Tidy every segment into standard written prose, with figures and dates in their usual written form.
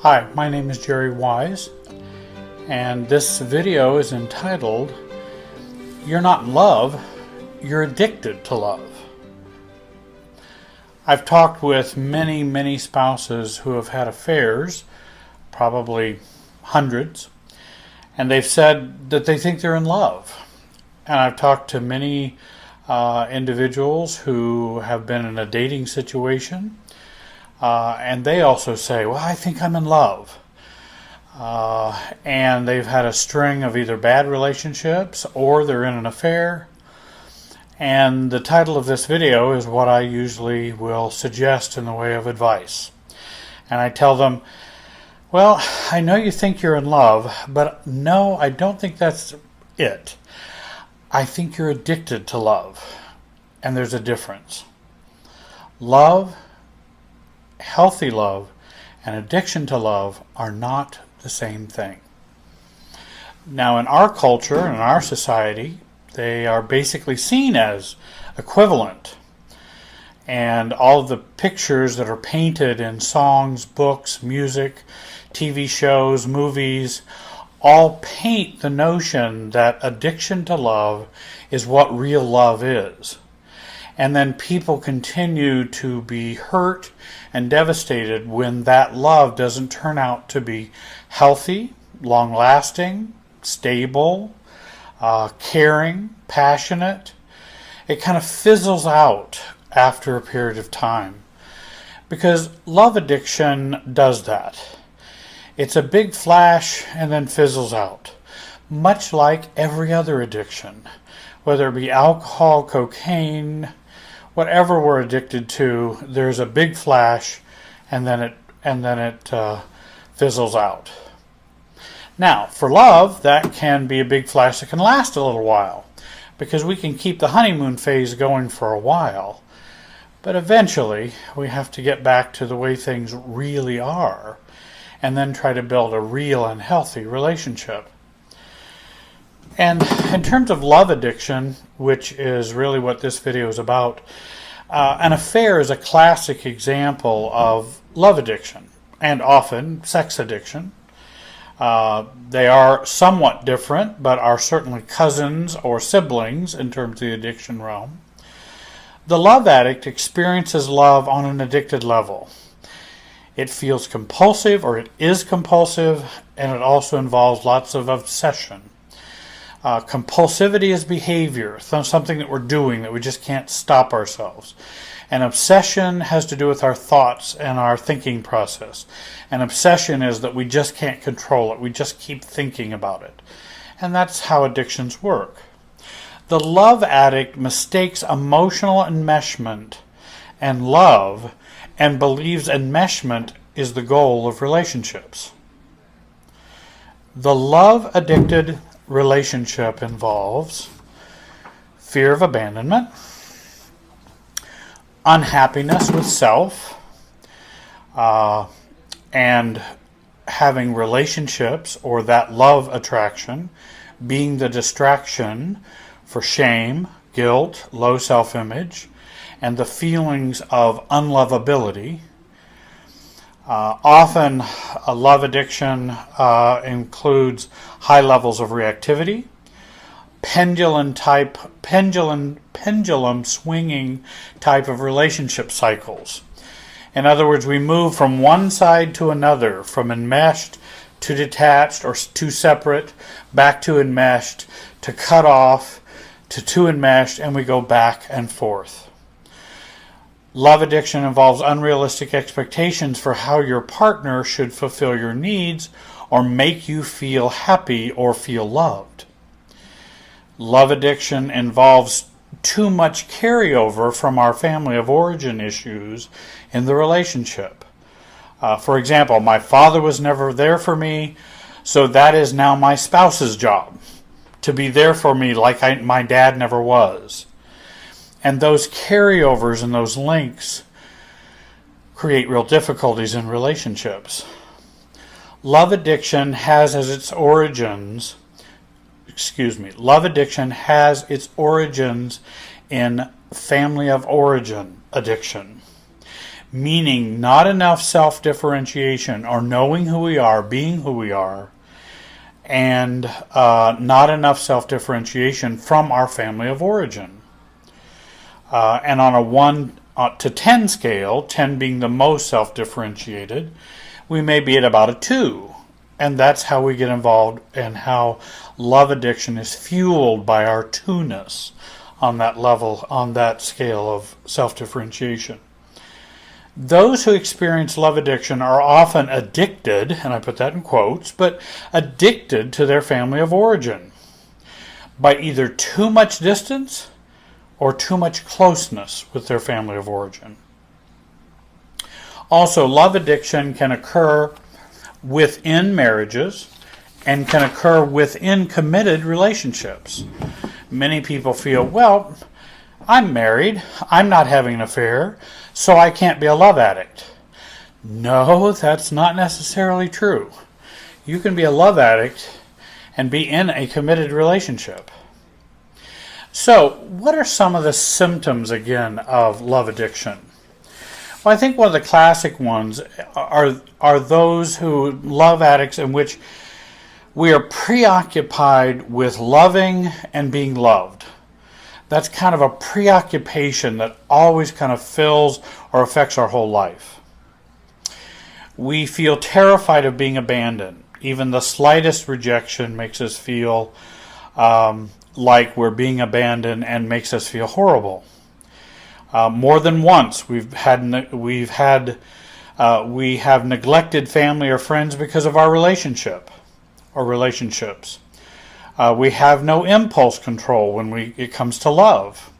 Hi, my name is Jerry Wise, and this video is entitled, You're Not in Love, You're Addicted to Love. I've talked with many spouses who have had affairs, probably hundreds, and they've said that they think they're in love. And I've talked to many individuals who have been in a dating situation, and they also say, well, I think I'm in love. And they've had a string of either bad relationships or they're in an affair. And the title of this video is what I usually will suggest in the way of advice. And I tell them, well, I know you think you're in love, but no, I don't think that's it. I think you're addicted to love. And there's a difference. Love, healthy love, and addiction to love are not the same thing. Now, in our culture and in our society, they are basically seen as equivalent. And all of the pictures that are painted in songs, books, music, TV shows, movies, all paint the notion that addiction to love is what real love is. And then people continue to be hurt and devastated when that love doesn't turn out to be healthy, long-lasting, stable, caring, passionate. It kind of fizzles out after a period of time. Because love addiction does that. It's a big flash and then fizzles out. Much like every other addiction. Whether it be alcohol, cocaine, whatever we're addicted to, there's a big flash and then it fizzles out. Now, for love, that can be a big flash that can last a little while because we can keep the honeymoon phase going for a while. But eventually, we have to get back to the way things really are and then try to build a real and healthy relationship. And in terms of love addiction, which is really what this video is about, an affair is a classic example of love addiction, and often sex addiction. They are somewhat different, but are certainly cousins or siblings in terms of the addiction realm. The love addict experiences love on an addicted level. It feels compulsive, or it is compulsive, and it also involves lots of obsession. Compulsivity is behavior, something that we're doing that we just can't stop ourselves. And obsession has to do with our thoughts and our thinking process. And obsession is that we just can't control it. We just keep thinking about it. And that's how addictions work. The love addict mistakes emotional enmeshment and love and believes enmeshment is the goal of relationships. The love-addicted relationship involves fear of abandonment, unhappiness with self, and having relationships or that love attraction being the distraction for shame, guilt, low self-image, and the feelings of unlovability. Often a love addiction includes high levels of reactivity, pendulum swinging type of relationship cycles. In other words, we move from one side to another, from enmeshed to detached or to separate, back to enmeshed, to cut off, to enmeshed, and we go back and forth. Love addiction involves unrealistic expectations for how your partner should fulfill your needs or make you feel happy or feel loved. Love addiction involves too much carryover from our family of origin issues in the relationship. For example, my father was never there for me, so that is now my spouse's job, to be there for me like my dad never was. And those carryovers and those links create real difficulties in relationships. Love addiction has its origins in family of origin addiction, meaning not enough self-differentiation or knowing who we are, being who we are, and not enough self-differentiation from our family of origin. And on a 1 to 10 scale, 10 being the most self-differentiated, we may be at about a 2. And that's how we get involved and how love addiction is fueled by our 2-ness on that level, on that scale of self-differentiation. Those who experience love addiction are often addicted, and I put that in quotes, but addicted to their family of origin by either too much distance or too much closeness with their family of origin. Also, love addiction can occur within marriages and can occur within committed relationships. Many people feel, well, I'm married, I'm not having an affair, so I can't be a love addict. No, that's not necessarily true. You can be a love addict and be in a committed relationship. So, what are some of the symptoms, again, of love addiction? Well, I think one of the classic ones are those who love addicts in which we are preoccupied with loving and being loved. That's kind of a preoccupation that always kind of fills or affects our whole life. We feel terrified of being abandoned. Even the slightest rejection makes us feel like we're being abandoned and makes us feel horrible. More than once, we have neglected family or friends because of our relationship or relationships. We have no impulse control when it comes to love.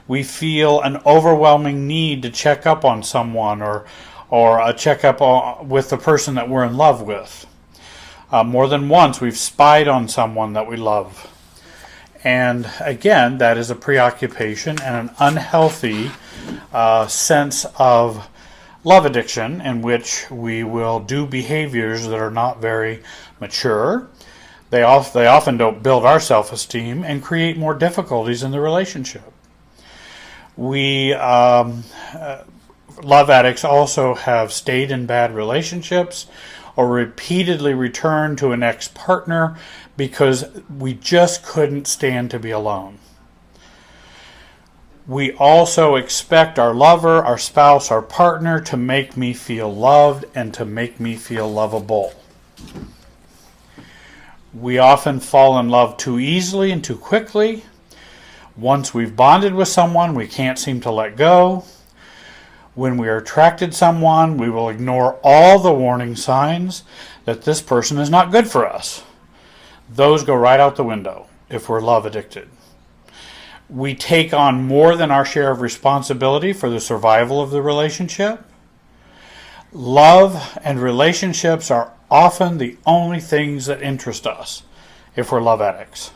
We feel an overwhelming need to check up on someone or a check up with the person that we're in love with. More than once, we've spied on someone that we love. And again, that is a preoccupation and an unhealthy sense of love addiction in which we will do behaviors that are not very mature. They often don't build our self-esteem and create more difficulties in the relationship. Love addicts also have stayed in bad relationships or repeatedly returned to an ex-partner because we just couldn't stand to be alone. We also expect our lover, our spouse, our partner to make me feel loved and to make me feel lovable. We often fall in love too easily and too quickly. Once we've bonded with someone, we can't seem to let go. When we are attracted to someone, we will ignore all the warning signs that this person is not good for us. Those go right out the window if we're love addicted. We take on more than our share of responsibility for the survival of the relationship. Love and relationships are often the only things that interest us if we're love addicts.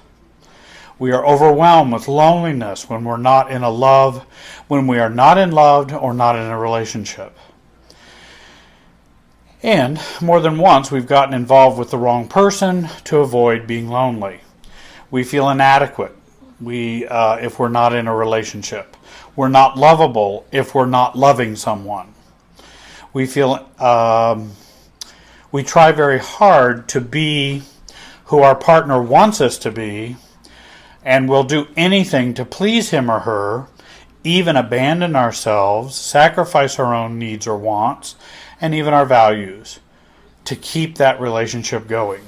We are overwhelmed with loneliness when we are not in love or not in a relationship. And more than once, we've gotten involved with the wrong person to avoid being lonely. We feel inadequate if we're not in a relationship. We're not lovable if we're not loving someone. We try very hard to be who our partner wants us to be, and we'll do anything to please him or her, even abandon ourselves, sacrifice our own needs or wants, and even our values to keep that relationship going.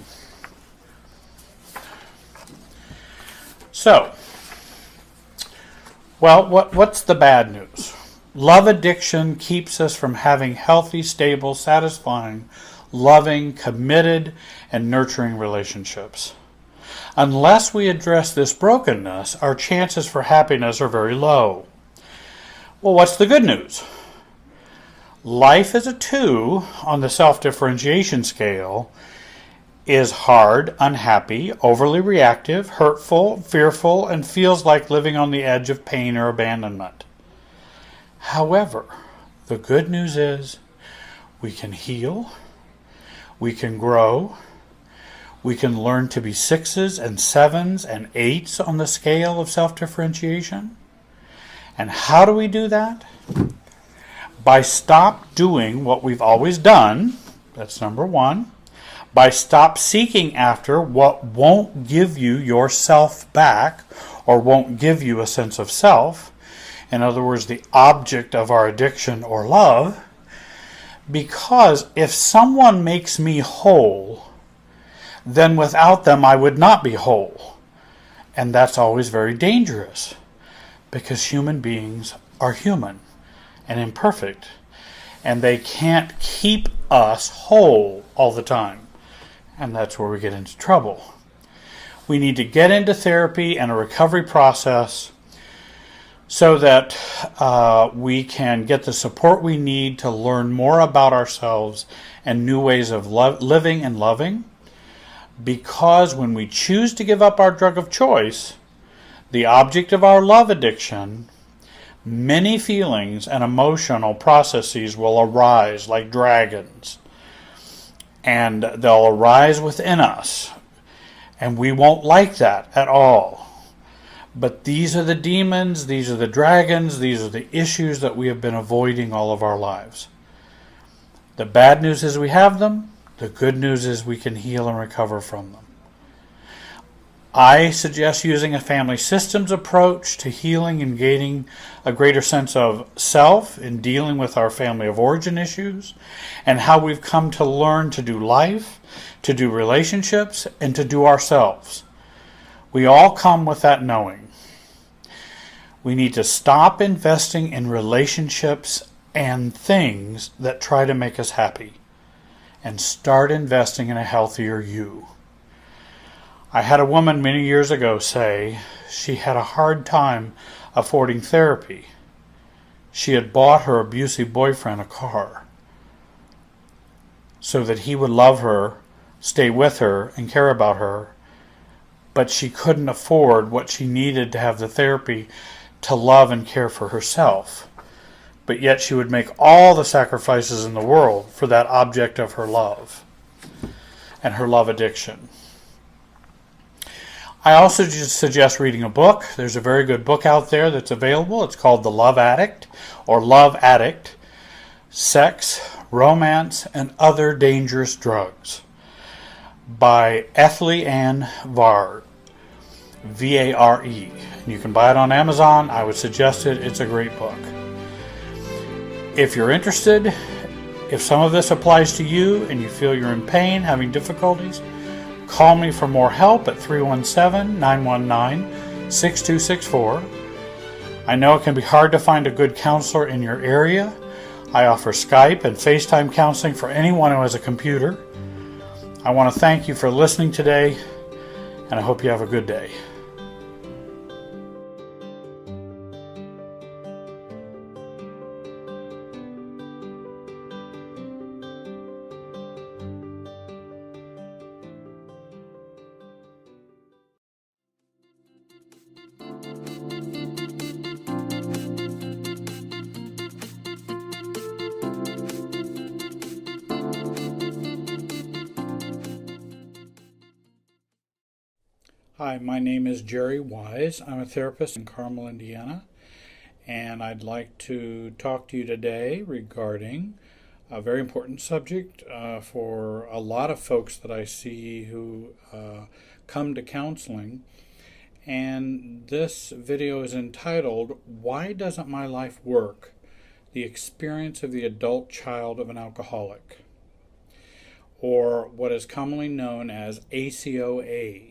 So, well, what's the bad news? Love addiction keeps us from having healthy, stable, satisfying, loving, committed, and nurturing relationships. Unless we address this brokenness, our chances for happiness are very low. Well, what's the good news? Life as a 2 on the self-differentiation scale is hard, unhappy, overly reactive, hurtful, fearful, and feels like living on the edge of pain or abandonment. However, the good news is we can heal, we can grow, we can learn to be 6s and 7s and 8s on the scale of self-differentiation. And how do we do that? By stop doing what we've always done, that's number one. By stop seeking after what won't give you yourself back or won't give you a sense of self, in other words, the object of our addiction or love, because if someone makes me whole, then without them I would not be whole. And that's always very dangerous, because human beings are human and imperfect, and they can't keep us whole all the time. And that's where we get into trouble. We need to get into therapy and a recovery process so that we can get the support we need to learn more about ourselves and new ways of living and loving. Because when we choose to give up our drug of choice, the object of our love addiction, many feelings and emotional processes will arise like dragons. And they'll arise within us. And we won't like that at all. But these are the demons, these are the dragons, these are the issues that we have been avoiding all of our lives. The bad news is we have them. The good news is we can heal and recover from them. I suggest using a family systems approach to healing and gaining a greater sense of self in dealing with our family of origin issues and how we've come to learn to do life, to do relationships, and to do ourselves. We all come with that knowing. We need to stop investing in relationships and things that try to make us happy and start investing in a healthier you. I had a woman many years ago say she had a hard time affording therapy. She had bought her abusive boyfriend a car so that he would love her, stay with her, and care about her, but she couldn't afford what she needed to have the therapy to love and care for herself. But yet she would make all the sacrifices in the world for that object of her love and her love addiction. I also just suggest reading a book. There's a very good book out there that's available. It's called The Love Addict or Love Addict, Sex, Romance, and Other Dangerous Drugs by Ethlie Ann Vare, V-A-R-E. You can buy it on Amazon. I would suggest it. It's a great book. If you're interested, if some of this applies to you and you feel you're in pain, having difficulties, call me for more help at 317-919-6264. I know it can be hard to find a good counselor in your area. I offer Skype and FaceTime counseling for anyone who has a computer. I want to thank you for listening today, and I hope you have a good day. Hi, my name is Jerry Wise. I'm a therapist in Carmel, Indiana, and I'd like to talk to you today regarding a very important subject for a lot of folks that I see who come to counseling. And this video is entitled, Why Doesn't My Life Work? The Experience of the Adult Child of an Alcoholic, or what is commonly known as ACOA.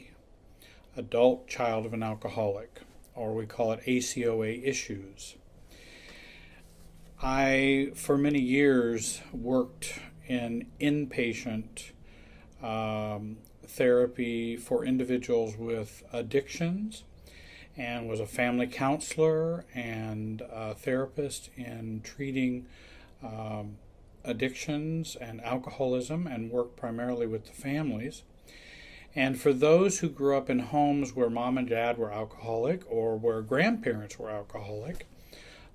Adult Child of an Alcoholic, or we call it ACOA issues. I, for many years, worked in inpatient therapy for individuals with addictions and was a family counselor and a therapist in treating addictions and alcoholism, and worked primarily with the families. And for those who grew up in homes where mom and dad were alcoholic or where grandparents were alcoholic,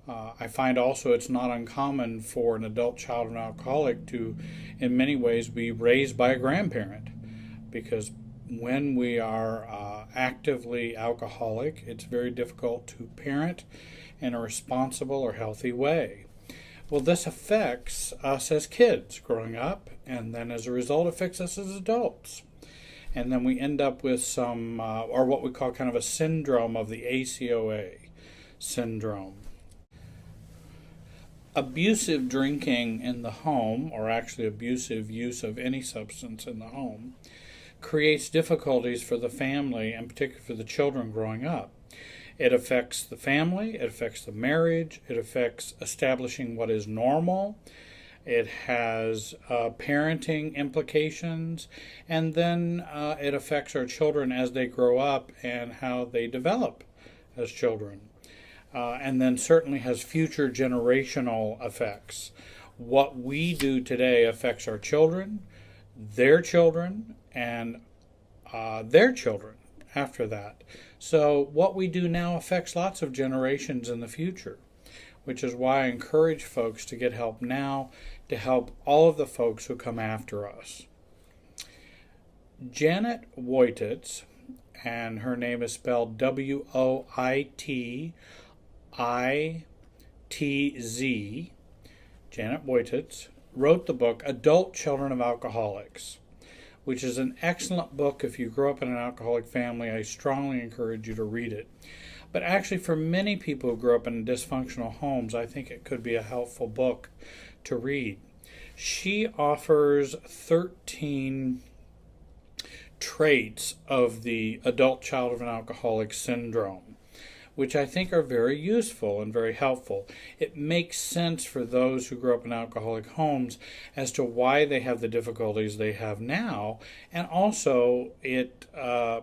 I find also it's not uncommon for an adult child of an alcoholic to, in many ways, be raised by a grandparent. Because when we are actively alcoholic, it's very difficult to parent in a responsible or healthy way. Well, this affects us as kids growing up, and then as a result, affects us as adults. And then we end up with some, or what we call kind of a syndrome of the ACOA syndrome. Abusive drinking in the home, or actually abusive use of any substance in the home, creates difficulties for the family and particularly for the children growing up. It affects the family, it affects the marriage, it affects establishing what is normal, it has parenting implications, and then it affects our children as they grow up and how they develop as children. And then certainly has future generational effects. What we do today affects our children, and their children after that. So what we do now affects lots of generations in the future, which is why I encourage folks to get help now to help all of the folks who come after us. Janet Woititz, and her name is spelled Woititz, Janet Woititz, wrote the book Adult Children of Alcoholics, which is an excellent book. If you grew up in an alcoholic family, I strongly encourage you to read it. But actually, for many people who grew up in dysfunctional homes, I think it could be a helpful book to read. She offers 13 traits of the adult child of an alcoholic syndrome, which I think are very useful and very helpful. It makes sense for those who grew up in alcoholic homes as to why they have the difficulties they have now, and also it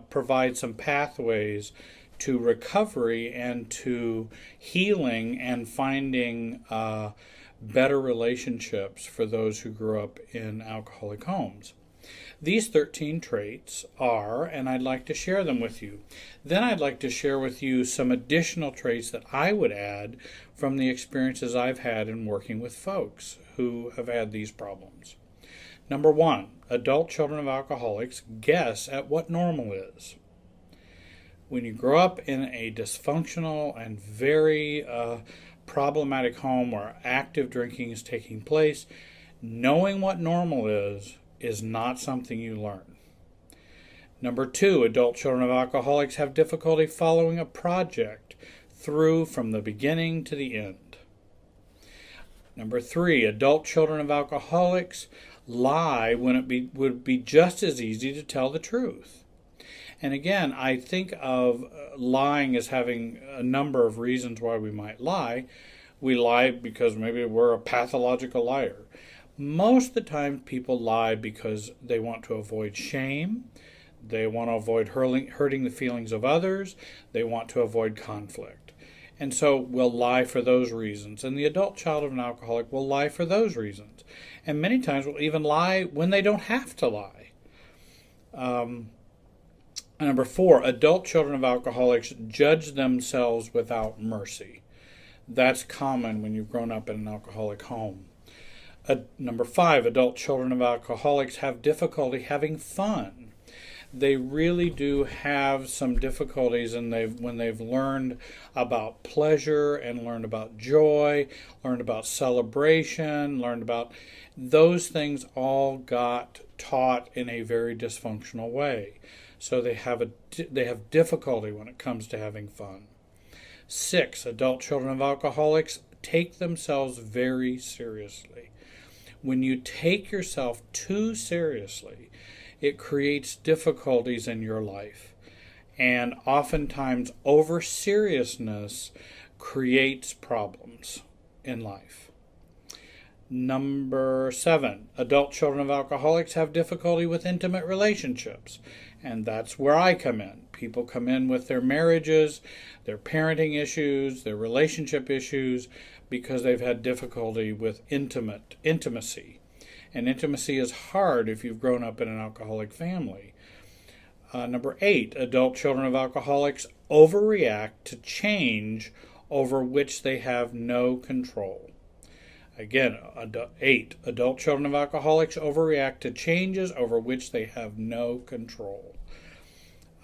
provides some pathways to recovery and to healing and finding better relationships for those who grew up in alcoholic homes. These 13 traits are, and I'd like to share them with you. Then I'd like to share with you some additional traits that I would add from the experiences I've had in working with folks who have had these problems. Number 1, adult children of alcoholics guess at what normal is. When you grow up in a dysfunctional and very problematic home where active drinking is taking place, knowing what normal is not something you learn. Number 2, adult children of alcoholics have difficulty following a project through from the beginning to the end. Number 3, adult children of alcoholics lie when it would be just as easy to tell the truth. And again, I think of lying as having a number of reasons why we might lie. We lie because maybe we're a pathological liar. Most of the time people lie because they want to avoid shame, they want to avoid hurting the feelings of others, they want to avoid conflict. And so we'll lie for those reasons. And the adult child of an alcoholic will lie for those reasons. And many times will even lie when they don't have to lie. Number 4, adult children of alcoholics judge themselves without mercy. That's common when you've grown up in an alcoholic home. Number 5, adult children of alcoholics have difficulty having fun. They really do have some difficulties when they've learned about pleasure and learned about joy, learned about celebration, learned about those things all got taught in a very dysfunctional way. So they have difficulty when it comes to having fun. 6, adult children of alcoholics take themselves very seriously. When you take yourself too seriously, it creates difficulties in your life. And oftentimes, over-seriousness creates problems in life. Number 7, adult children of alcoholics have difficulty with intimate relationships. And that's where I come in. People come in with their marriages, their parenting issues, their relationship issues, because they've had difficulty with intimacy. And intimacy is hard if you've grown up in an alcoholic family. Number 8, adult children of alcoholics overreact to change over which they have no control. Again, 8, adult children of alcoholics overreact to changes over which they have no control.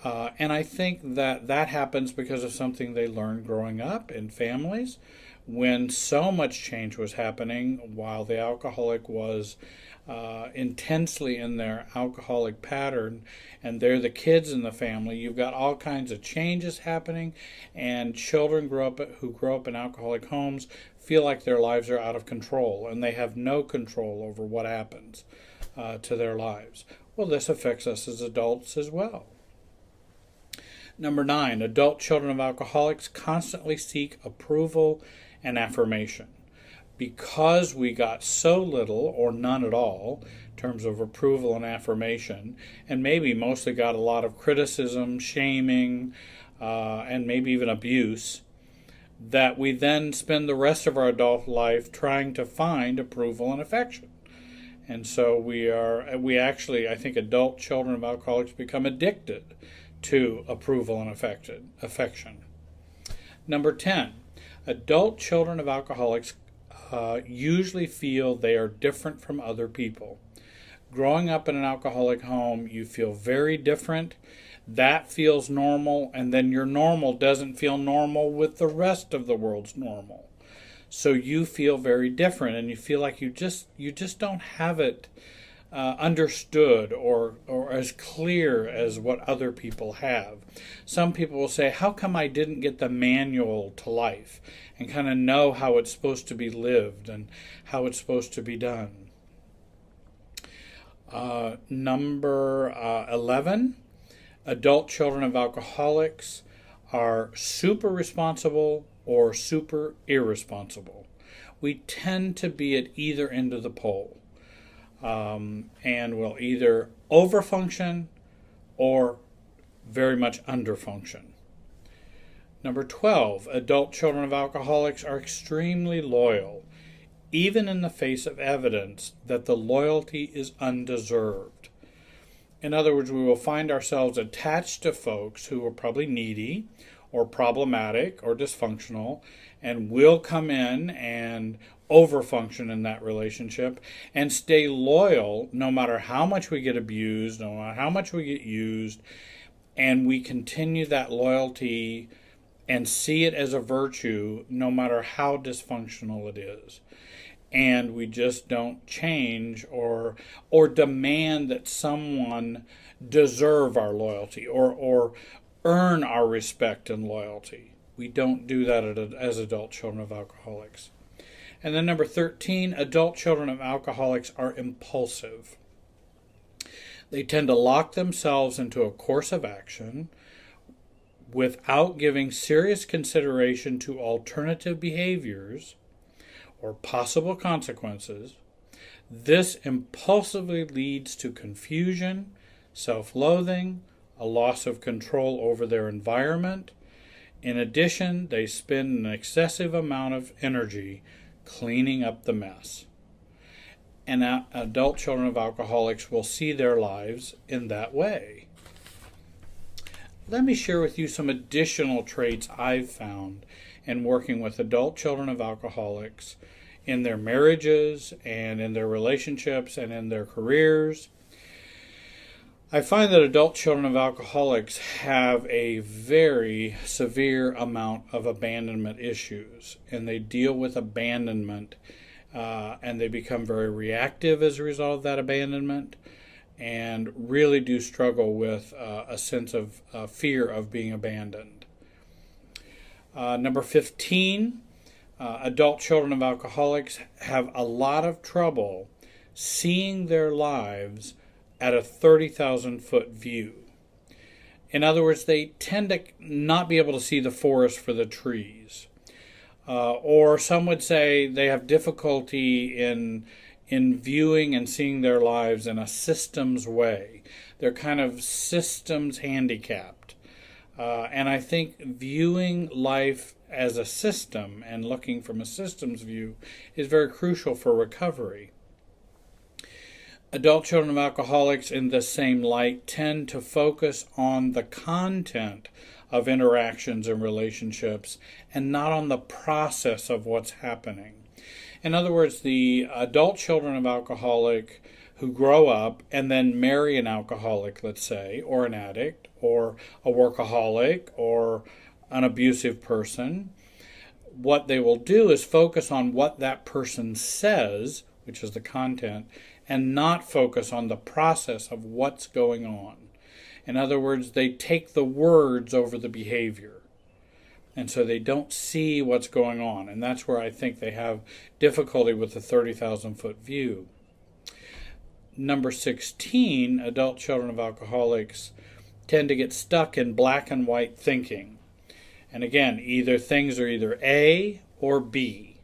And I think that happens because of something they learned growing up in families when so much change was happening while the alcoholic was intensely in their alcoholic pattern, and they're the kids in the family. You've got all kinds of changes happening, and children who grow up in alcoholic homes feel like their lives are out of control, and they have no control over what happens to their lives. Well, this affects us as adults as well. Number 9, adult children of alcoholics constantly seek approval and affirmation. Because we got so little or none at all in terms of approval and affirmation, and maybe mostly got a lot of criticism, shaming, and maybe even abuse, that we then spend the rest of our adult life trying to find approval and affection. And so we actually, I think adult children of alcoholics become addicted to approval and affection. Number 10, adult children of alcoholics usually feel they are different from other people. Growing up in an alcoholic home, you feel very different. That feels normal, and then your normal doesn't feel normal with the rest of the world's normal. So you feel very different, and you feel like you just don't have it understood or as clear as what other people have. Some people will say, how come I didn't get the manual to life and kind of know how it's supposed to be lived and how it's supposed to be done? Number 11, adult children of alcoholics are super responsible or super irresponsible. We tend to be at either end of the pole. And will either overfunction or very much underfunction. Number 12, adult children of alcoholics are extremely loyal, even in the face of evidence that the loyalty is undeserved. In other words, we will find ourselves attached to folks who are probably needy or problematic or dysfunctional, and will come in and overfunction in that relationship and stay loyal no matter how much we get abused, no matter how much we get used, and we continue that loyalty and see it as a virtue no matter how dysfunctional it is. And we just don't change or demand that someone deserve our loyalty or earn our respect and loyalty. We don't do that as adult children of alcoholics. And then number 13, adult children of alcoholics are impulsive. They tend to lock themselves into a course of action without giving serious consideration to alternative behaviors or possible consequences. This impulsively leads to confusion, self-loathing, a loss of control over their environment. In addition, they spend an excessive amount of energy cleaning up the mess. And adult children of alcoholics will see their lives in that way. Let me share with you some additional traits I've found in working with adult children of alcoholics in their marriages and in their relationships and in their careers. I find that adult children of alcoholics have a very severe amount of abandonment issues, and they deal with abandonment, and they become very reactive as a result of that abandonment, and really do struggle with a sense of fear of being abandoned. Number 15, adult children of alcoholics have a lot of trouble seeing their lives at a 30,000-foot view. In other words, they tend to not be able to see the forest for the trees. Or some would say they have difficulty in viewing and seeing their lives in a systems way. They're kind of systems handicapped. And I think viewing life as a system and looking from a systems view is very crucial for recovery. Adult children of alcoholics, in the same light, tend to focus on the content of interactions and relationships and not on the process of what's happening. In other words, the adult children of alcoholic who grow up and then marry an alcoholic, let's say, or an addict, or a workaholic, or an abusive person, what they will do is focus on what that person says, which is the content, and not focus on the process of what's going on. In other words, they take the words over the behavior. And so they don't see what's going on. And that's where I think they have difficulty with the 30,000-foot view. Number 16, adult children of alcoholics tend to get stuck in black and white thinking. And again, either things are either A or B.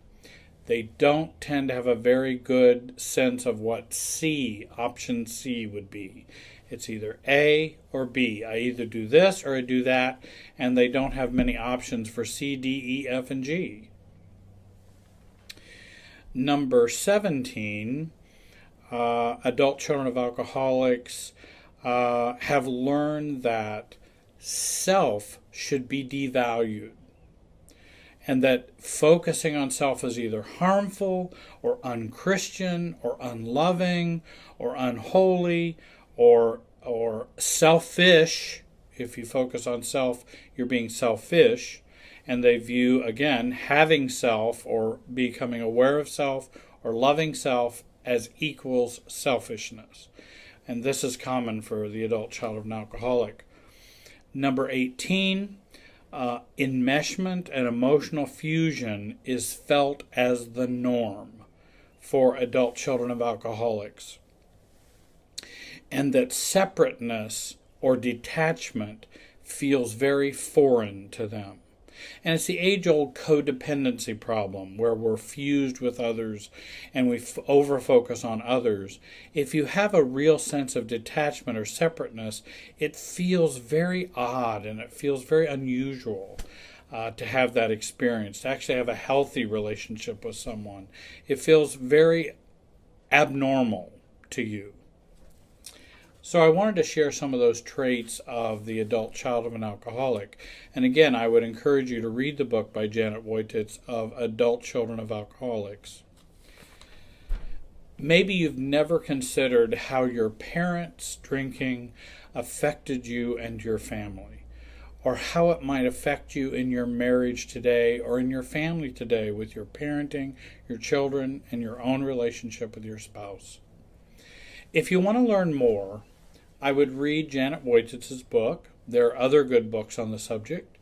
They don't tend to have a very good sense of what C, option C, would be. It's either A or B. I either do this or I do that, and they don't have many options for C, D, E, F, and G. Number 17, adult children of alcoholics have learned that self should be devalued, and that focusing on self is either harmful or unchristian or unloving or unholy or selfish. If you focus on self, you're being selfish. And they view, again, having self or becoming aware of self or loving self as equals selfishness. And this is common for the adult child of an alcoholic. Number 18, enmeshment and emotional fusion is felt as the norm for adult children of alcoholics. And that separateness or detachment feels very foreign to them. And it's the age-old codependency problem where we're fused with others and we over-focus on others. If you have a real sense of detachment or separateness, it feels very odd and it feels very unusual to have that experience, to actually have a healthy relationship with someone. It feels very abnormal to you. So I wanted to share some of those traits of the adult child of an alcoholic. And again, I would encourage you to read the book by Janet Wojtitz of Adult Children of Alcoholics. Maybe you've never considered how your parents' drinking affected you and your family, or how it might affect you in your marriage today or in your family today with your parenting, your children, and your own relationship with your spouse. If you want to learn more, I would read Janet Wojtitz's book. There are other good books on the subject.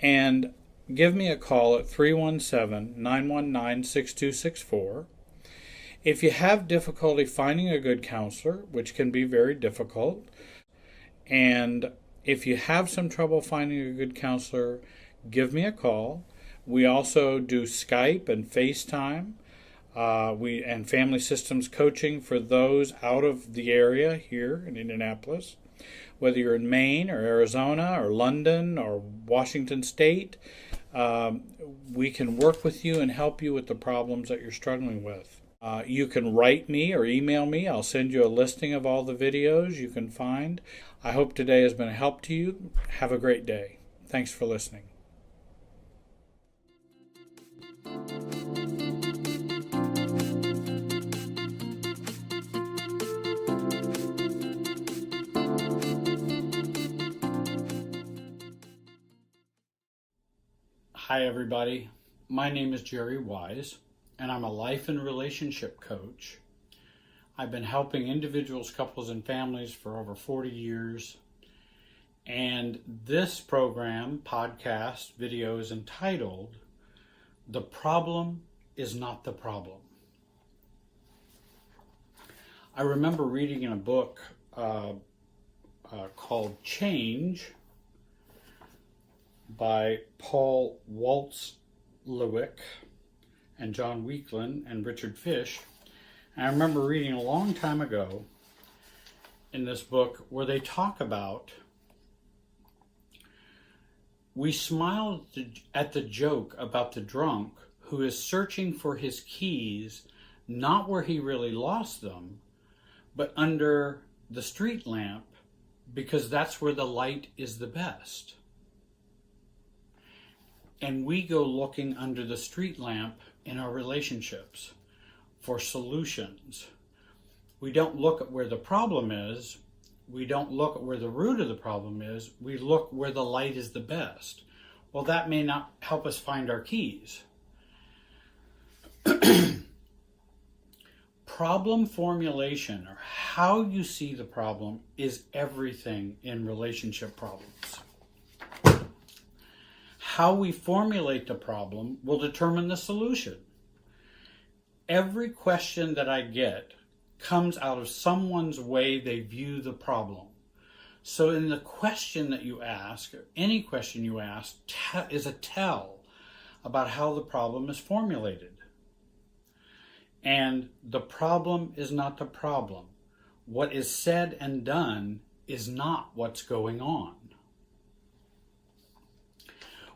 And give me a call at 317-919-6264. If you have difficulty finding a good counselor, which can be very difficult, and if you have some trouble finding a good counselor, give me a call. We also do Skype and FaceTime. And family systems coaching for those out of the area here in Indianapolis. Whether you're in Maine or Arizona or London or Washington State, we can work with you and help you with the problems that you're struggling with. You can write me or email me. I'll send you a listing of all the videos you can find. I hope today has been a help to you. Have a great day. Thanks for listening. Hi everybody, my name is Jerry Wise and I'm a life and relationship coach. I've been helping individuals, couples, and families for over 40 years, and this program, podcast, video is entitled, The Problem is Not the Problem. I remember reading in a book called Change by Paul Waltzlewick and John Weekland and Richard Fish. And I remember reading a long time ago in this book where they talk about, we smile at the joke about the drunk who is searching for his keys not where he really lost them, but under the street lamp, because that's where the light is the best. And we go looking under the street lamp in our relationships for solutions. We don't look at where the problem is. We don't look at where the root of the problem is. We look where the light is the best, well, that may not help us find our keys. Problem formulation, or how you see the problem, is everything in relationship problems. How we formulate the problem will determine the solution. Every question that I get comes out of someone's way they view the problem. So in the question that you ask, or any question you ask, is a tell about how the problem is formulated. And the problem is not the problem. What is said and done is not what's going on.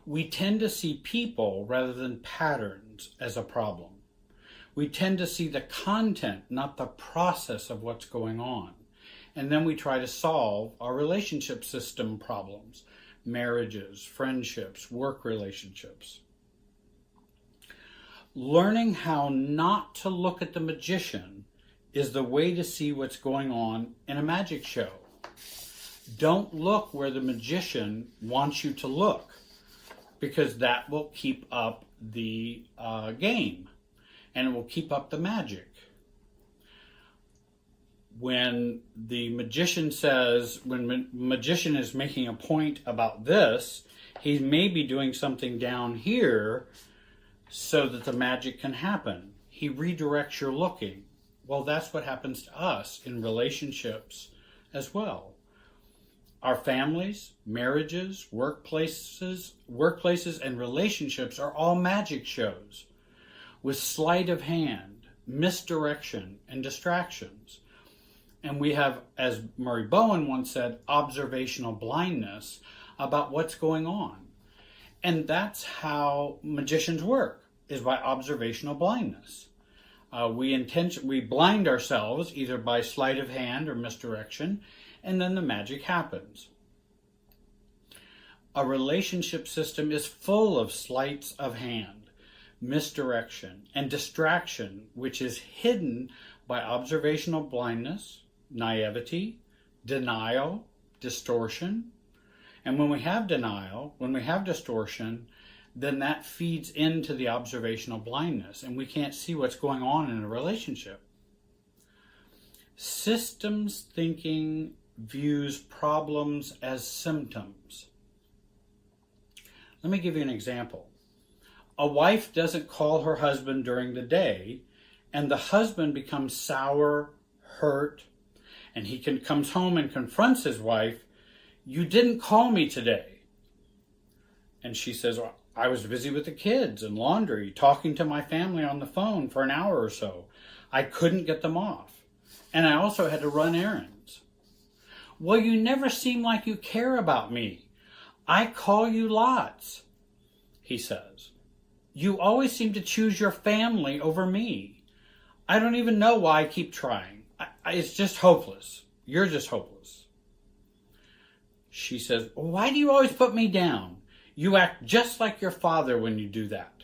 We tend to see people rather than patterns as a problem. We tend to see the content, not the process of what's going on. And then we try to solve our relationship system problems, marriages, friendships, work relationships. Learning how not to look at the magician is the way to see what's going on in a magic show. Don't look where the magician wants you to look, because that will keep up the game, and it will keep up the magic. When the magician says, when magician is making a point about this, he may be doing something down here so that the magic can happen. He redirects your looking. Well, that's what happens to us in relationships as well. Our families, marriages, workplaces, and relationships are all magic shows with sleight of hand, misdirection, and distractions. And we have, as Murray Bowen once said, observational blindness about what's going on. And that's how magicians work, is by observational blindness. We blind ourselves either by sleight of hand or misdirection, and then the magic happens. A relationship system is full of sleights of hand, misdirection, and distraction, which is hidden by observational blindness, naivety, denial, distortion. And when we have denial, when we have distortion, then that feeds into the observational blindness, and we can't see what's going on in a relationship. Systems thinking views problems as symptoms. Let me give you an example. A wife doesn't call her husband during the day, and the husband becomes sour, hurt, and he comes home and confronts his wife, "You didn't call me today." And she says, "Well, I was busy with the kids and laundry, talking to my family on the phone for an hour or so. I couldn't get them off. And I also had to run errands." "Well, you never seem like you care about me. I call you lots," he says. "You always seem to choose your family over me. I don't even know why I keep trying. It's just hopeless. You're just hopeless." She says, "Well, why do you always put me down? You act just like your father when you do that."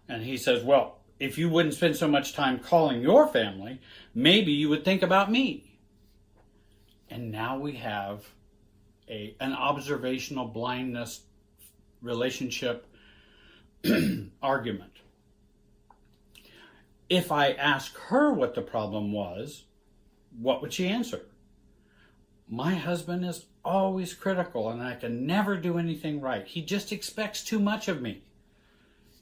And he says, "Well, if you wouldn't spend so much time calling your family, maybe you would think about me." And now we have an observational blindness relationship argument. If I ask her what the problem was, what would she answer? "My husband is always critical and I can never do anything right. He just expects too much of me."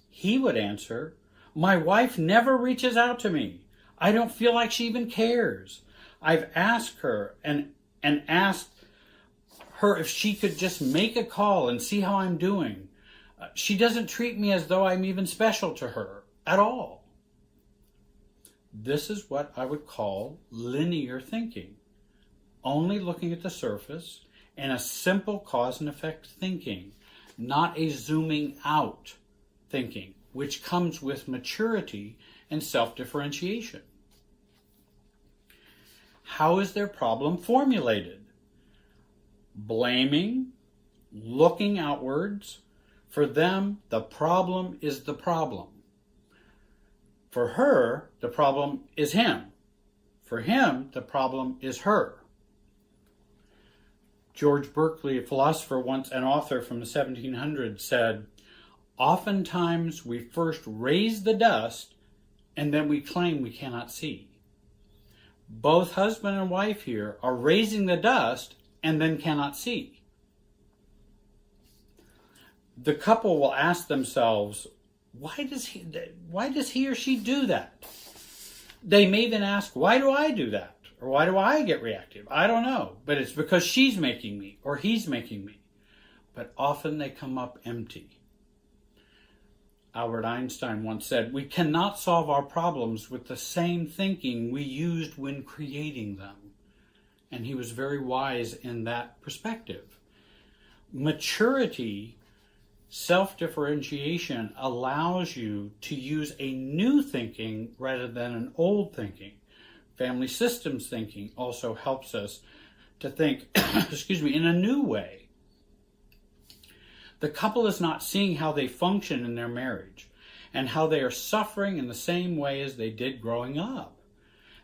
He would answer, "My wife never reaches out to me. I don't feel like she even cares. I've asked her and asked her if she could just make a call and see how I'm doing. She doesn't treat me as though I'm even special to her at all." This is what I would call linear thinking, only looking at the surface, and a simple cause and effect thinking, not a zooming out thinking, which comes with maturity and self-differentiation. How is their problem formulated? Blaming, looking outwards. For them, the problem is the problem. For her, the problem is him. For him, the problem is her. George Berkeley, a philosopher once, an author from the 1700s, said, "Oftentimes we first raise the dust and then we claim we cannot see." Both husband and wife here are raising the dust and then cannot see. The couple will ask themselves, why does he or she do that? They may then ask, why do I do that? Or why do I get reactive? I don't know, but it's because she's making me or he's making me. But often they come up empty. Albert Einstein once said, "We cannot solve our problems with the same thinking we used when creating them." And he was very wise in that perspective. Maturity, self-differentiation, allows you to use a new thinking rather than an old thinking. Family systems thinking also helps us to think, in a new way. The couple is not seeing how they function in their marriage and how they are suffering in the same way as they did growing up.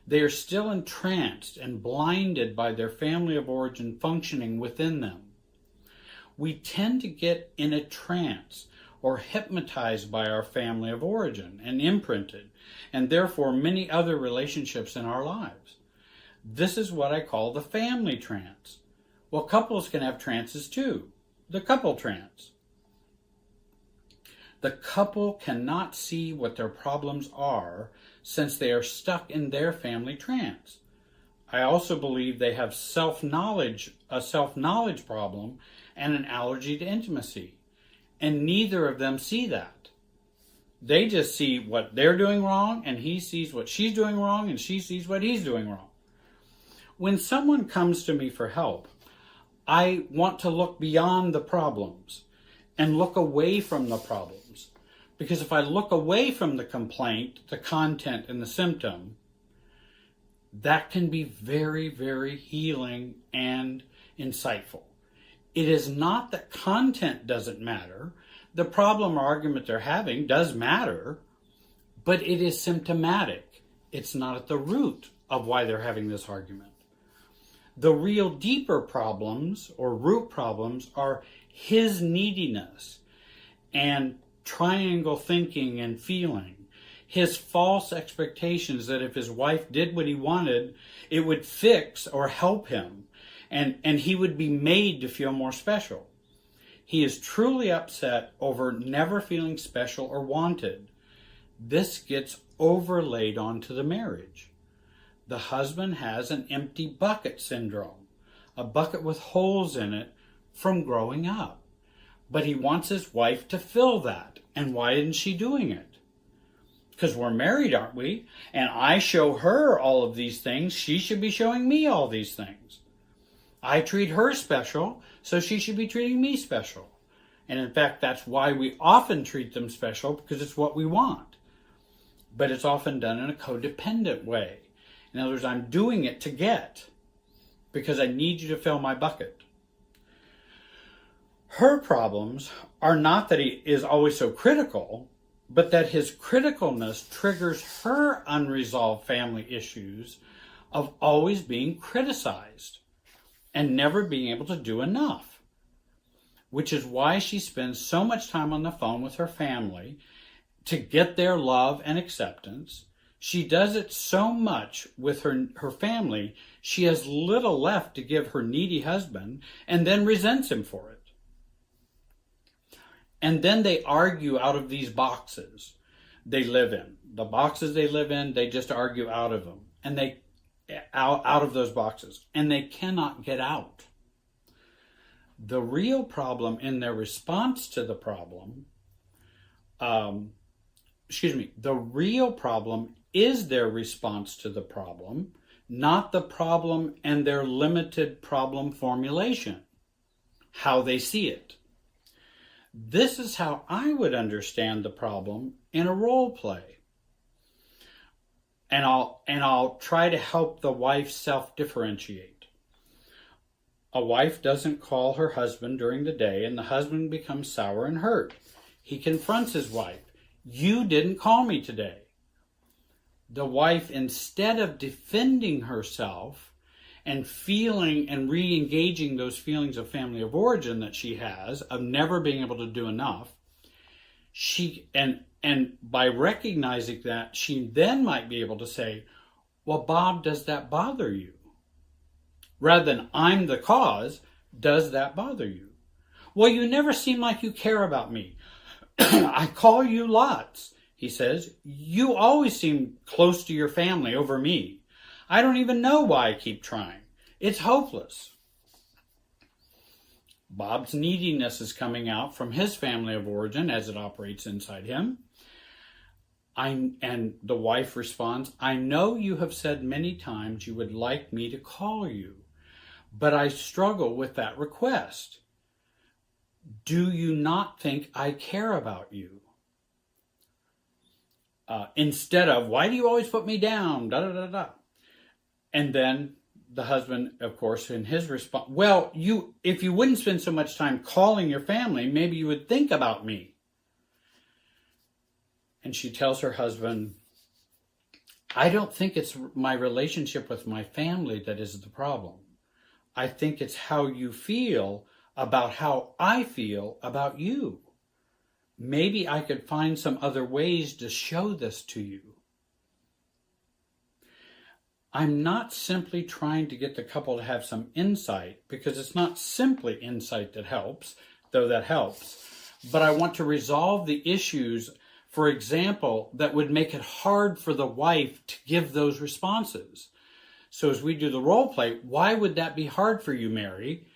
They are still entranced and blinded by their family of origin functioning within them. We tend to get in a trance or hypnotized by our family of origin and imprinted, and therefore many other relationships in our lives. This is what I call the family trance. Well, couples can have trances too. The couple trance. The couple cannot see what their problems are since they are stuck in their family trance. I also believe they have a self-knowledge problem and an allergy to intimacy. And neither of them see that. They just see what they're doing wrong, and he sees what she's doing wrong, and she sees what he's doing wrong. When someone comes to me for help, I want to look beyond the problems and look away from the problems. Because if I look away from the complaint, the content, and the symptom, that can be very, very healing and insightful. It is not that content doesn't matter. The problem or argument they're having does matter, but it is symptomatic. It's not at the root of why they're having this argument. The real deeper problems or root problems are his neediness and triangle thinking and feeling, his false expectations that if his wife did what he wanted, it would fix or help him, and he would be made to feel more special. He is truly upset over never feeling special or wanted. This gets overlaid onto the marriage. The husband has an empty bucket syndrome, a bucket with holes in it from growing up. But he wants his wife to fill that. And why isn't she doing it? Because we're married, aren't we? And I show her all of these things. She should be showing me all these things. I treat her special, so she should be treating me special. And in fact, that's why we often treat them special, because it's what we want. But it's often done in a codependent way. In other words, I'm doing it to get, because I need you to fill my bucket. Her problems are not that he is always so critical, but that his criticalness triggers her unresolved family issues of always being criticized and never being able to do enough, which is why she spends so much time on the phone with her family to get their love and acceptance. She does it so much with her family, she has little left to give her needy husband and then resents him for it. And then they argue out of these boxes they live in. The boxes they live in, they just argue out of them. And they out of those boxes. And they cannot get out. The real problem in their response to the problem, the real problem is their response to the problem, not the problem and their limited problem formulation, how they see it. This is how I would understand the problem in a role play. And I'll try to help the wife self-differentiate. A wife doesn't call her husband during the day, and the husband becomes sour and hurt. He confronts his wife. You didn't call me today. The wife, instead of defending herself and feeling and re-engaging those feelings of family of origin that she has, of never being able to do enough, and by recognizing that, she then might be able to say, well, Bob, does that bother you? Rather than, I'm the cause, does that bother you? Well, you never seem like you care about me. I call you lots, he says. You always seem close to your family over me. I don't even know why I keep trying. It's hopeless. Bob's neediness is coming out from his family of origin as it operates inside him. And the wife responds, I know you have said many times you would like me to call you, but I struggle with that request. Do you not think I care about you? Instead of, why do you always put me down? Da, da, da, da. And then the husband, of course, in his response, well, if you wouldn't spend so much time calling your family, maybe you would think about me. And she tells her husband, I don't think it's my relationship with my family that is the problem. I think it's how you feel about how I feel about you. Maybe I could find some other ways to show this to you. I'm not simply trying to get the couple to have some insight, because it's not simply insight that helps, though that helps, but I want to resolve the issues, for example, that would make it hard for the wife to give those responses. So as we do the role play, why would that be hard for you, Mary,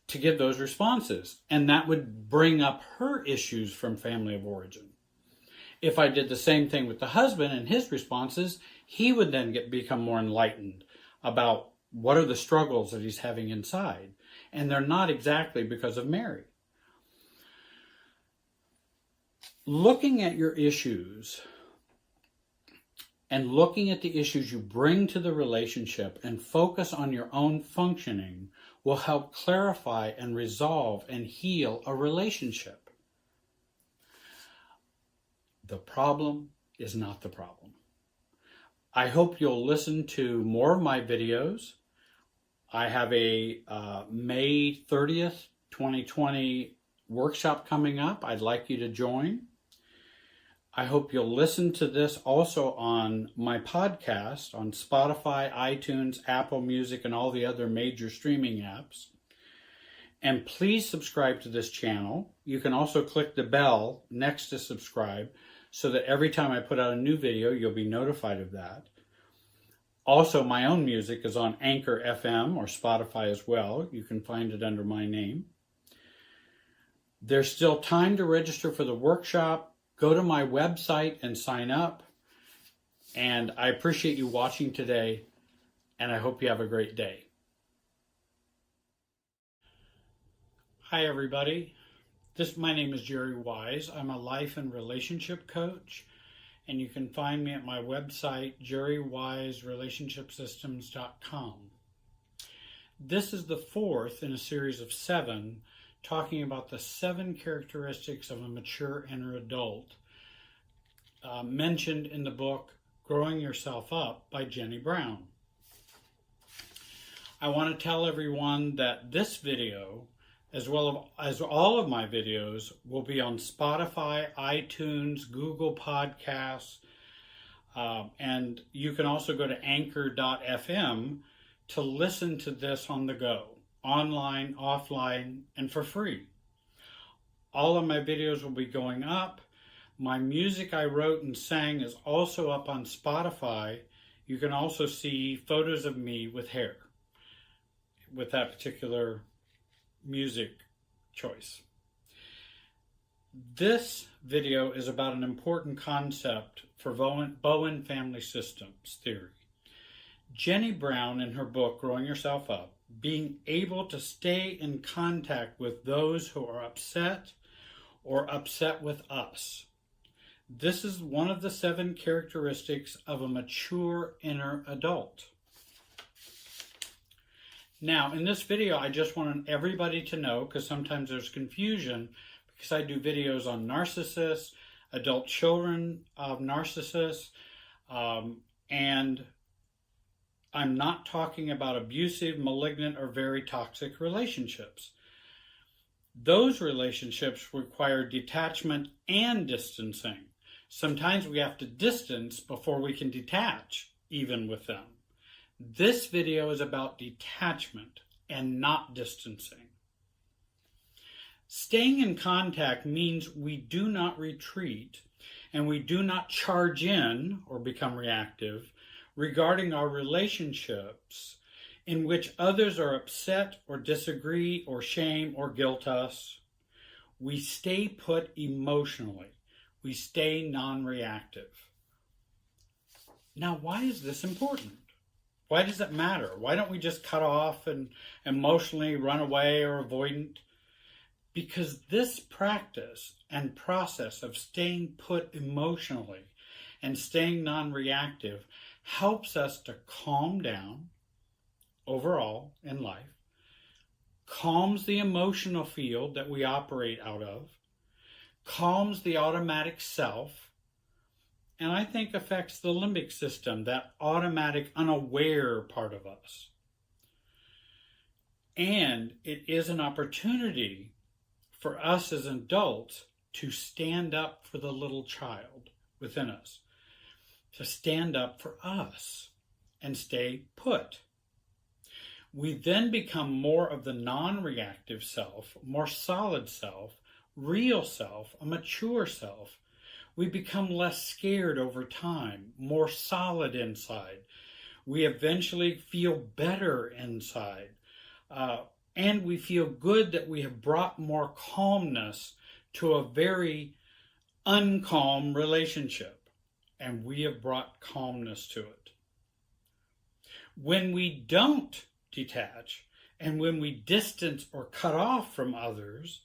to give those responses? And that would bring up her issues from family of origin. If I did the same thing with the husband and his responses, he would then become more enlightened about what are the struggles that he's having inside. And they're not exactly because of Mary. Looking at your issues and looking at the issues you bring to the relationship and focus on your own functioning will help clarify and resolve and heal a relationship. The problem is not the problem. I hope you'll listen to more of my videos. I have a May 30th, 2020 workshop coming up. I'd like you to join. I hope you'll listen to this also on my podcast on Spotify, iTunes, Apple Music, and all the other major streaming apps. And please subscribe to this channel. You can also click the bell next to subscribe so that every time I put out a new video, you'll be notified of that. Also, my own music is on Anchor FM or Spotify as well. You can find it under my name. There's still time to register for the workshop. Go to my website and sign up. And I appreciate you watching today, and I hope you have a great day. Hi, everybody. My name is Jerry Wise. I'm a life and relationship coach, and you can find me at my website, jerrywiserelationshipsystems.com. This is the fourth in a series of 7, talking about the 7 characteristics of a mature inner adult, mentioned in the book Growing Yourself Up by Jenny Brown. I want to tell everyone that this video, as well as all of my videos, will be on Spotify, iTunes, Google Podcasts, and you can also go to anchor.fm to listen to this on the go, online, offline, and for free. All of my videos will be going up. My music I wrote and sang is also up on Spotify. You can also see photos of me with hair, with that particular music choice. This video is about an important concept for Bowen family systems theory. Jenny Brown, in her book Growing Yourself Up, being able to stay in contact with those who are upset or upset with us. This is one of the 7 characteristics of a mature inner adult. Now, in this video, I just want everybody to know, because sometimes there's confusion, because I do videos on narcissists, adult children of narcissists, and I'm not talking about abusive, malignant, or very toxic relationships. Those relationships require detachment and distancing. Sometimes we have to distance before we can detach, even with them. This video is about detachment and not distancing. Staying in contact means we do not retreat and we do not charge in or become reactive regarding our relationships in which others are upset or disagree or shame or guilt us. We stay put emotionally. We stay non-reactive. Now, why is this important? Why does it matter? Why don't we just cut off and emotionally run away or avoidant? Because this practice and process of staying put emotionally and staying non-reactive helps us to calm down overall in life, calms the emotional field that we operate out of, calms the automatic self, and I think affects the limbic system, that automatic, unaware part of us. And it is an opportunity for us as adults to stand up for the little child within us, to stand up for us and stay put. We then become more of the non-reactive self, more solid self, real self, a mature self. We become less scared over time, more solid inside. We eventually feel better inside. And we feel good that we have brought more calmness to a very uncalm relationship. And we have brought calmness to it. When we don't detach and when we distance or cut off from others,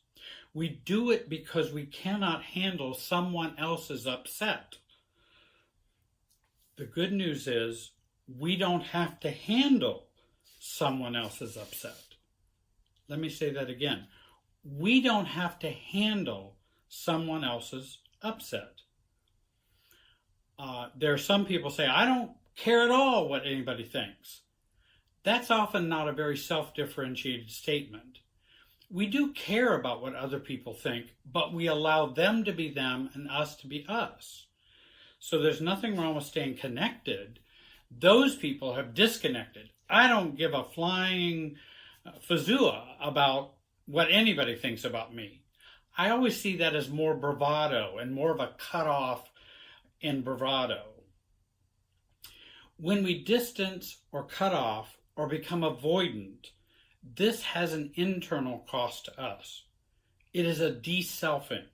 we do it because we cannot handle someone else's upset. The good news is we don't have to handle someone else's upset. Let me say that again. We don't have to handle someone else's upset. There are some people say, I don't care at all what anybody thinks. That's often not a very self-differentiated statement. We do care about what other people think, but we allow them to be them and us to be us. So there's nothing wrong with staying connected. Those people have disconnected. I don't give a flying fazua about what anybody thinks about me. I always see that as more bravado and more of a cutoff in bravado. When we distance or cut off or become avoidant, this has an internal cost to us. It is a de-selfing.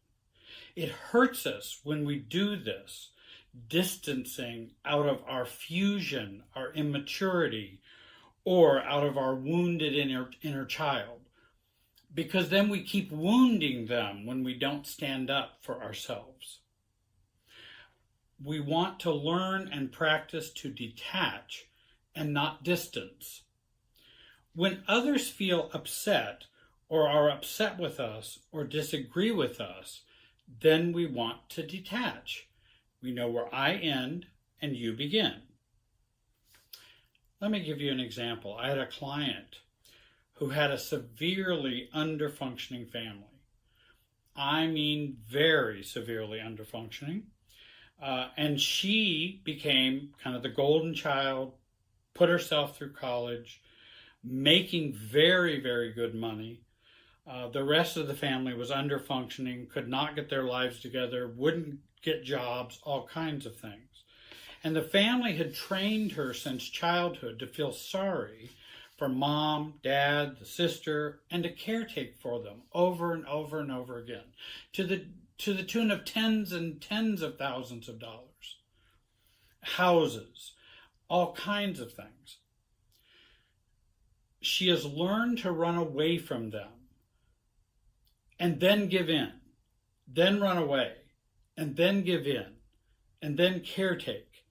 It hurts us when we do this, distancing out of our fusion, our immaturity, or out of our wounded inner child. Because then we keep wounding them when we don't stand up for ourselves. We want to learn and practice to detach and not distance. When others feel upset or are upset with us or disagree with us, then we want to detach. We know where I end and you begin. Let me give you an example. I had a client who had a severely underfunctioning family. I mean very severely underfunctioning. And she became kind of the golden child, put herself through college, making very, very good money. The rest of the family was underfunctioning, could not get their lives together, wouldn't get jobs, all kinds of things. And the family had trained her since childhood to feel sorry for mom, dad, the sister, and to caretake for them over and over and over again, to the tune of tens and tens of thousands of dollars. Houses, all kinds of things. She has learned to run away from them and then give in, then run away, and then give in, and then caretake,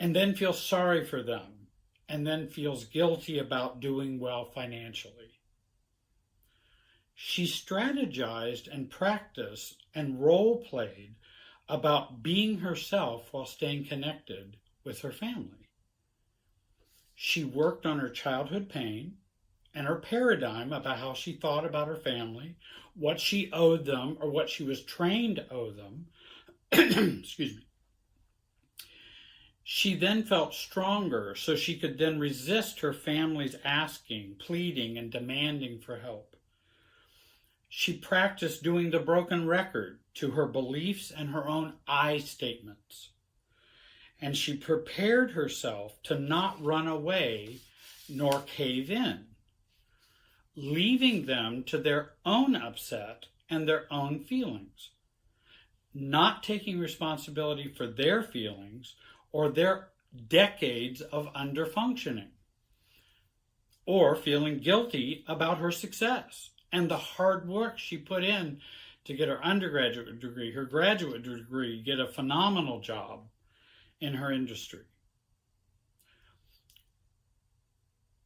and then feel sorry for them, and then feels guilty about doing well financially. She strategized and practiced and role-played about being herself while staying connected with her family. She worked on her childhood pain and her paradigm about how she thought about her family, what she owed them or what she was trained to owe them. Excuse me. She then felt stronger so she could then resist her family's asking, pleading, and demanding for help. She practiced doing the broken record to her beliefs and her own I statements. And she prepared herself to not run away nor cave in, leaving them to their own upset and their own feelings, not taking responsibility for their feelings or their decades of underfunctioning, or feeling guilty about her success and the hard work she put in to get her undergraduate degree, her graduate degree, get a phenomenal job in her industry.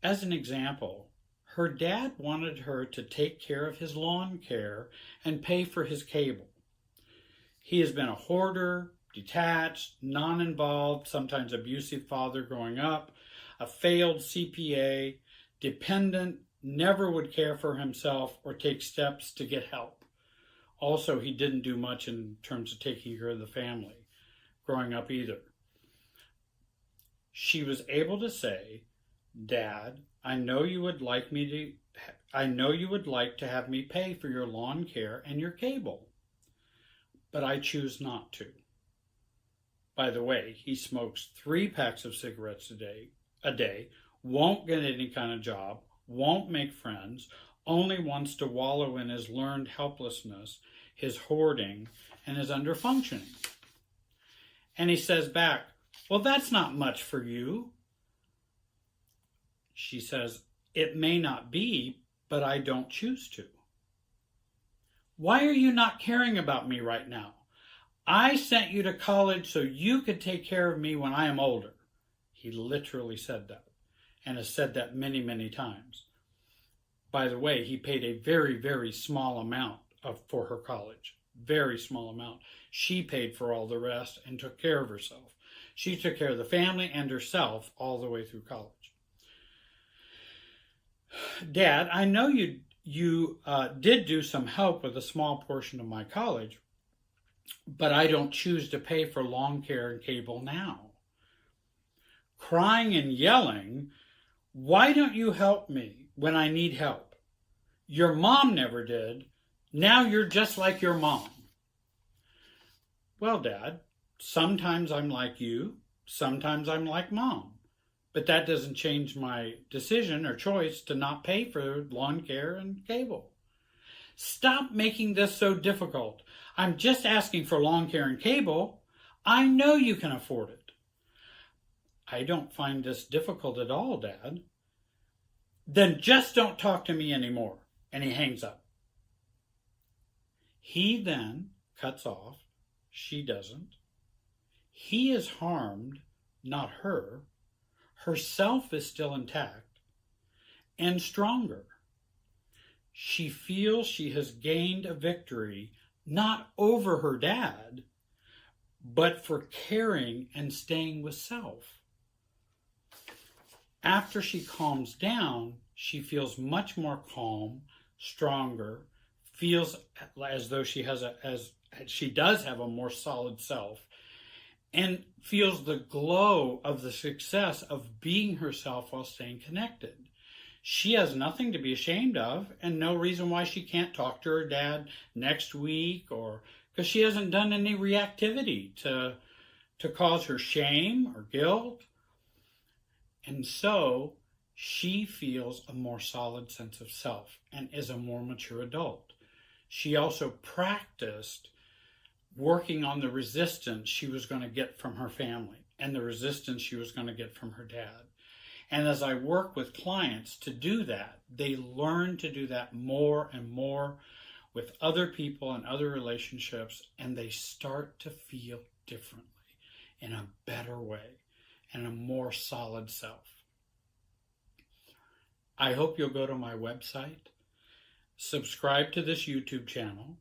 As an example, her dad wanted her to take care of his lawn care and pay for his cable. He has been a hoarder, detached, non-involved, sometimes abusive father growing up, a failed CPA, dependent, never would care for himself or take steps to get help. Also, he didn't do much in terms of taking care of the family growing up either. She was able to say, "Dad, I know you would like to have me pay for your lawn care and your cable, but I choose not to." By the way, he smokes 3 packs of cigarettes a day, won't get any kind of job, won't make friends, only wants to wallow in his learned helplessness, his hoarding, and his underfunctioning. And he says back, "Well, that's not much for you." She says, "It may not be, but I don't choose to." "Why are you not caring about me right now? I sent you to college so you could take care of me when I am older." He literally said that, and has said that many, many times. By the way, he paid a very, very small amount for her college. Very small amount. She paid for all the rest and took care of herself. She took care of the family and herself all the way through college. "Dad, I know you did do some help with a small portion of my college, but I don't choose to pay for lawn care and cable now." Crying and yelling, "Why don't you help me when I need help? Your mom never did. Now you're just like your mom." "Well, Dad, sometimes I'm like you, sometimes I'm like Mom, but that doesn't change my decision or choice to not pay for lawn care and cable." "Stop making this so difficult. I'm just asking for lawn care and cable. I know you can afford it." "I don't find this difficult at all, Dad." "Then just don't talk to me anymore." And he hangs up. He then cuts off. She doesn't. He is harmed, not her. Herself is still intact and stronger. She feels she has gained a victory, not over her dad, but for caring and staying with self. After she calms down, she feels much more calm, stronger, feels as though she does have a more solid self, and feels the glow of the success of being herself while staying connected. She has nothing to be ashamed of and no reason why she can't talk to her dad next week, or because she hasn't done any reactivity to cause her shame or guilt. And so she feels a more solid sense of self and is a more mature adult. She also practiced working on the resistance she was going to get from her family and the resistance she was going to get from her dad. And as I work with clients to do that, they learn to do that more and more with other people and other relationships, and they start to feel differently in a better way and a more solid self. I hope you'll go to my website, subscribe to this YouTube channel,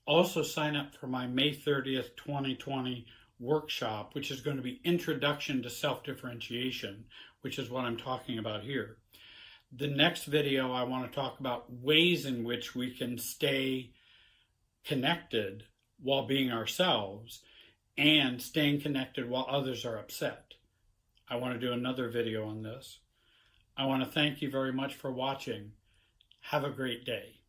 also sign up for my May 30th, 2020 workshop, which is going to be Introduction to Self-Differentiation, which is what I'm talking about here. The next video, I want to talk about ways in which we can stay connected while being ourselves and staying connected while others are upset. I want to do another video on this. I want to thank you very much for watching. Have a great day.